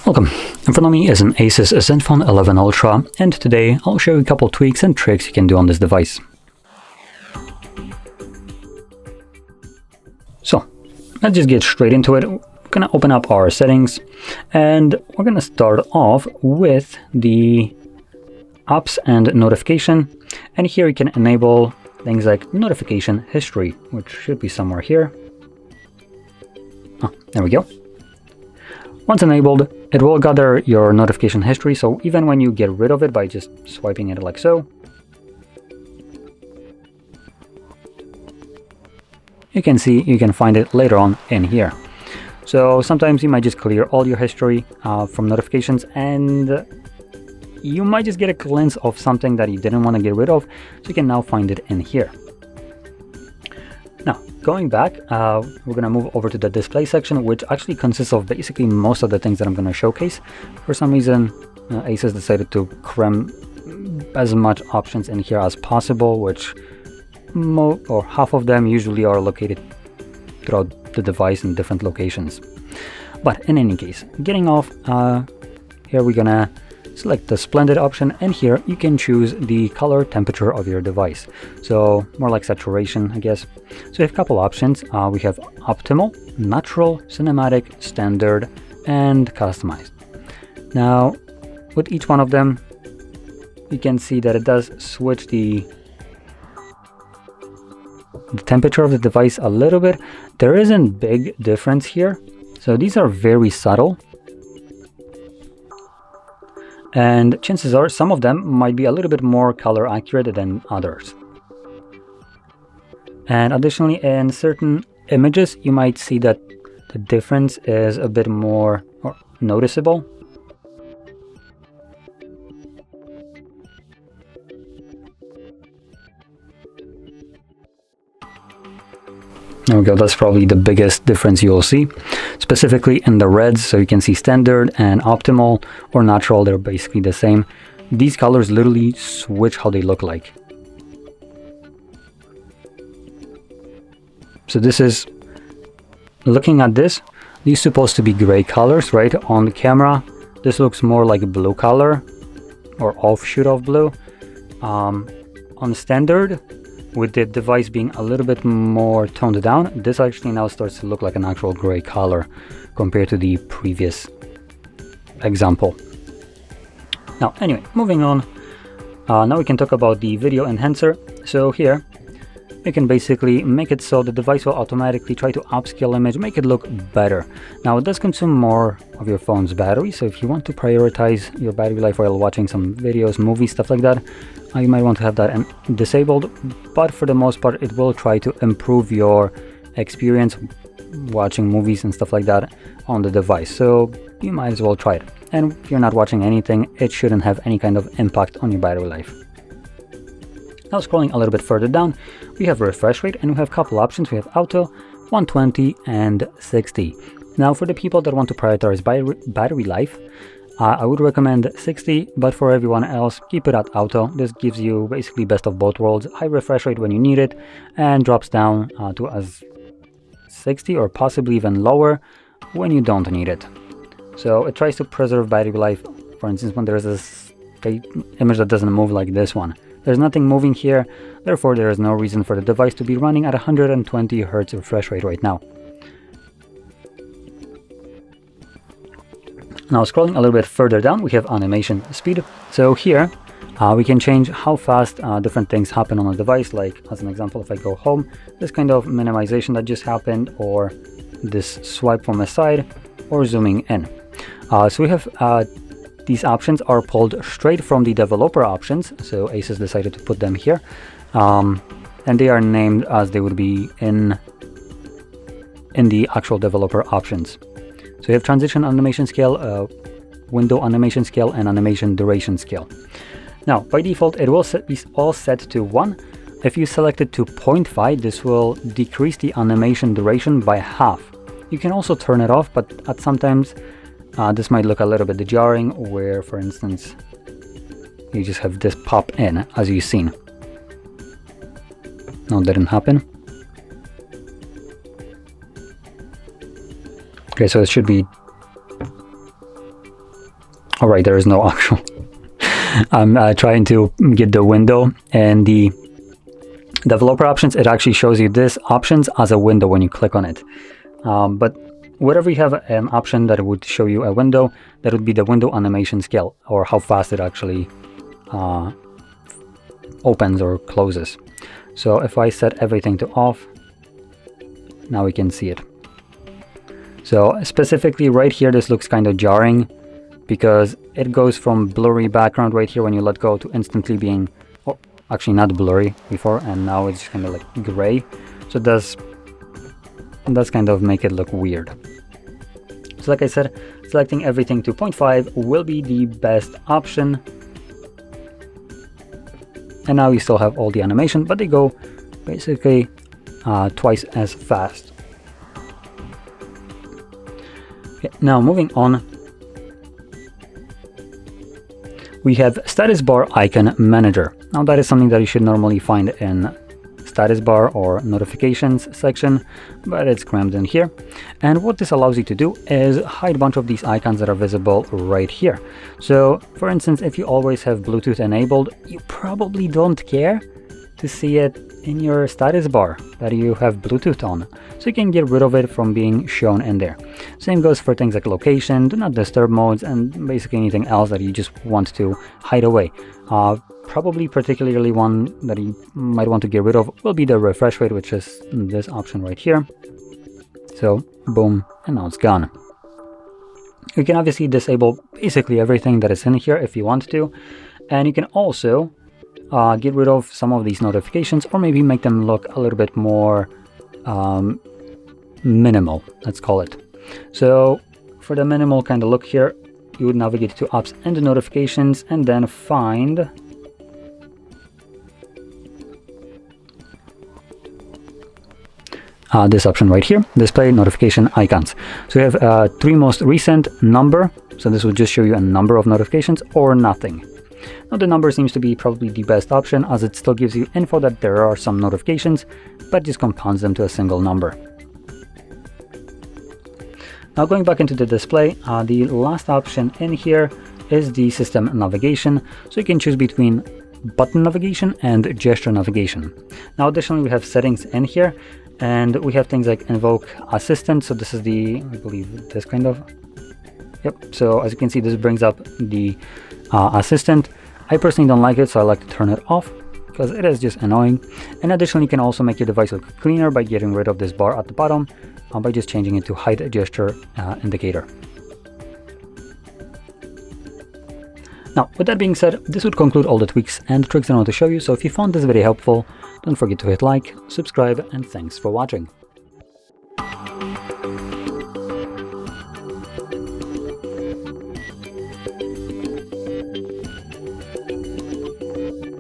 Welcome. In front of me is an ASUS Zenfone 11 Ultra, and today I'll show you a couple tweaks and tricks you can do on this device. So, let's just get straight into it. We're gonna open up our settings, and we're gonna start off with the apps and notification. And here you can enable things like notification history, which should be somewhere here. Oh, there we go. Once enabled, it will gather your notification history, so even when you get rid of it by just swiping it like so, you can see you can find it later on in here. So sometimes you might just clear all your history from notifications, and you might just get a glimpse of something that you didn't want to get rid of, so you can now find it in here. Now, going back, we're going to move over to the display section, which actually consists of basically most of the things that I'm going to showcase. For some reason, ASUS decided to cram as much options in here as possible, which half of them usually are located throughout the device in different locations. But in any case, getting off, here we're going to select the Splendid option, and here you can choose the color temperature of your device. So more like saturation, I guess. So we have a couple options. We have optimal, natural, cinematic, standard, and customized. Now, with each one of them, you can see that it does switch the temperature of the device a little bit. There isn't big difference here. So these are very subtle. And chances are some of them might be a little bit more color accurate than others. And additionally, in certain images, you might see that the difference is a bit more noticeable. There we go, that's probably the biggest difference you'll see, specifically in the reds. So you can see standard and optimal or natural, they're basically the same. These colors literally switch how they look like. So this is, looking at this, these are supposed to be gray colors, right? On the camera, this looks more like a blue color or offshoot of blue. On standard, with the device being a little bit more toned down, this actually now starts to look like an actual gray color compared to the previous example. Now, anyway, moving on. Now we can talk about the video enhancer. So here, you can basically make it so the device will automatically try to upscale image, make it look better. Now, it does consume more of your phone's battery, so if you want to prioritize your battery life while watching some videos, movies, stuff like that, you might want to have that disabled. But for the most part, it will try to improve your experience watching movies and stuff like that on the device, so you might as well try it. And if you're not watching anything, it shouldn't have any kind of impact on your battery life. Now, scrolling a little bit further down, we have refresh rate, and we have a couple options. We have auto, 120, and 60. Now, for the people that want to prioritize battery life, I would recommend 60, but for everyone else, keep it at auto. This gives you basically best of both worlds, high refresh rate when you need it, and drops down to as 60 or possibly even lower when you don't need it. So it tries to preserve battery life. For instance, when there's a image that doesn't move like this one. There's nothing moving here, therefore there is no reason for the device to be running at 120 Hz refresh rate right now. Now, scrolling a little bit further down, we have animation speed. So here, we can change how fast different things happen on a device. Like, as an example, if I go home, this kind of minimization that just happened, or this swipe from the side, or zooming in. So we have these options are pulled straight from the developer options. So ASUS decided to put them here. And they are named as they would be in the actual developer options. So you have transition animation scale, window animation scale, and animation duration scale. Now, by default, it will be all set to 1. If you select it to 0.5, this will decrease the animation duration by half. You can also turn it off, but at sometimes this might look a little bit jarring, where, for instance, you just have this pop in, as you've seen. No, it didn't happen. Okay, so it should be All right, there is no actual. I'm trying to get the window, and the developer options, it actually shows you this options as a window when you click on it. But wherever you have an option that would show you a window, that would be the window animation scale, or how fast it actually opens or closes. So if I set everything to off, now we can see it. So specifically right here, this looks kind of jarring because it goes from blurry background right here when you let go to instantly being, oh, actually not blurry before, and now it's kind of like gray. So it does kind of make it look weird. So like I said, selecting everything to 0.5 will be the best option. And now you still have all the animation, but they go basically twice as fast. Okay, now moving on, we have status bar icon manager. Now that is something that you should normally find in status bar or notifications section, but it's crammed in here. And what this allows you to do is hide a bunch of these icons that are visible right here. So for instance, if you always have Bluetooth enabled, you probably don't care to see it in your status bar that you have Bluetooth on. So you can get rid of it from being shown in there. Same goes for things like location, do not disturb modes, and basically anything else that you just want to hide away. Probably particularly one that you might want to get rid of will be the refresh rate, which is this option right here. So boom, and now it's gone. You can obviously disable basically everything that is in here if you want to, and you can also get rid of some of these notifications, or maybe make them look a little bit more minimal, let's call it. So for the minimal kind of look here, you would navigate to apps and the notifications, and then find this option right here, display notification icons. So you have 3 most recent, number, so this will just show you a number of notifications, or nothing. Now the number seems to be probably the best option, as it still gives you info that there are some notifications, but just compounds them to a single number. Now going back into the display, the last option in here is the system navigation. So you can choose between button navigation and gesture navigation. Now additionally, we have settings in here, and we have things like invoke assistant. So this is the, I believe, this kind of, yep. So as you can see, this brings up the assistant. I personally don't like it, so I like to turn it off because it is just annoying. And additionally, you can also make your device look cleaner by getting rid of this bar at the bottom by just changing it to hide gesture indicator. Now, with that being said, this would conclude all the tweaks and tricks I want to show you. So if you found this video helpful, don't forget to hit like, subscribe, and thanks for watching.